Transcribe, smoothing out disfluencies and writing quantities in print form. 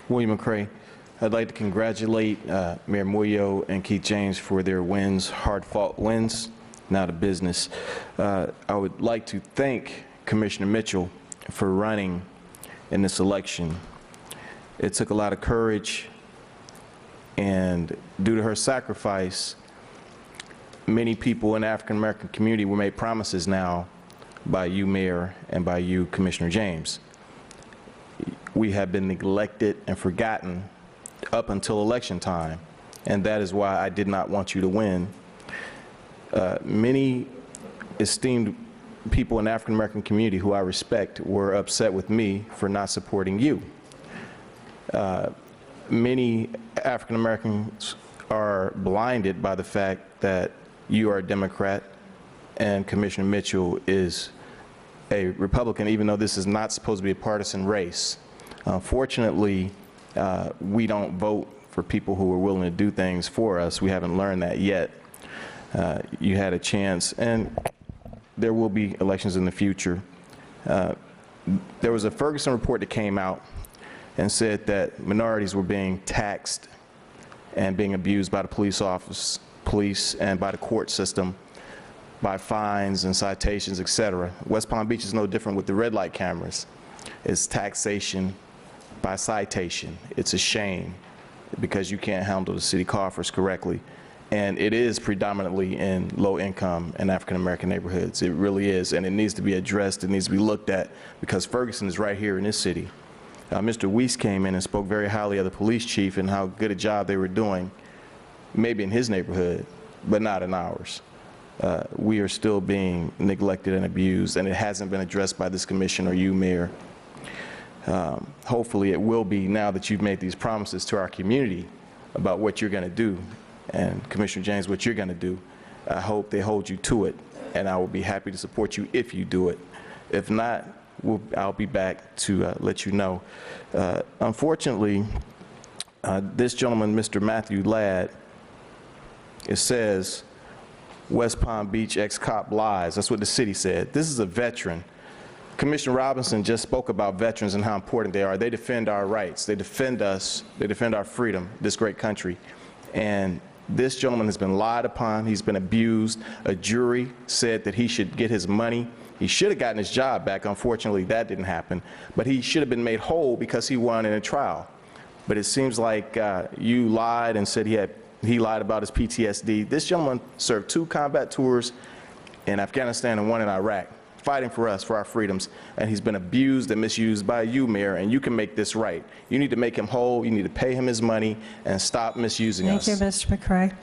William McCray. I'd like to congratulate Mayor Muyo and Keith James for their wins, hard-fought wins, now to business. I would like to thank Commissioner Mitchell for running in this election. It took a lot of courage, and due to her sacrifice, many people in the African-American community were made promises now by you, Mayor, and by you, Commissioner James. We have been neglected and forgotten up until election time, and that is why I did not want you to win. Many esteemed people in the African-American community who I respect were upset with me for not supporting you. Many African-Americans are blinded by the fact that you are a Democrat and Commissioner Mitchell is a Republican, even though this is not supposed to be a partisan race. Fortunately, we don't vote for people who are willing to do things for us. We haven't learned that yet. You had a chance, and there will be elections in the future. There was a Ferguson report that came out and said that minorities were being taxed and being abused by the police and by the court system, by fines and citations, etc. West Palm Beach is no different with the red light cameras. It's taxation by citation. It's a shame because you can't handle the city coffers correctly. And it is predominantly in low income and African American neighborhoods. It really is, and it needs to be addressed. It needs to be looked at because Ferguson is right here in this city. Mr. Weiss came in and spoke very highly of the police chief and how good a job they were doing, maybe in his neighborhood, but not in ours. We are still being neglected and abused, and it hasn't been addressed by this commission or you, Mayor. Hopefully it will be now that you've made these promises to our community about what you're going to do, and Commissioner James, what you're going to do. I hope they hold you to it, and I will be happy to support you if you do it. If not, I'll be back to let you know. Unfortunately, this gentleman, Mr. Matthew Ladd, it says, West Palm Beach ex-cop lies. That's what the city said. This is a veteran. Commissioner Robinson just spoke about veterans and how important they are. They defend our rights. They defend us. They defend our freedom, this great country. And this gentleman has been lied upon. He's been abused. A jury said that he should get his money. He should have gotten his job back. Unfortunately, that didn't happen. But he should have been made whole because he won in a trial. But it seems like you lied and said he lied about his PTSD. This gentleman served 2 combat tours in Afghanistan and 1 in Iraq, fighting for us, for our freedoms, and he's been abused and misused by you, Mayor, and you can make this right. You need to make him whole, you need to pay him his money, and stop misusing us. Thank you, Mr. McCray.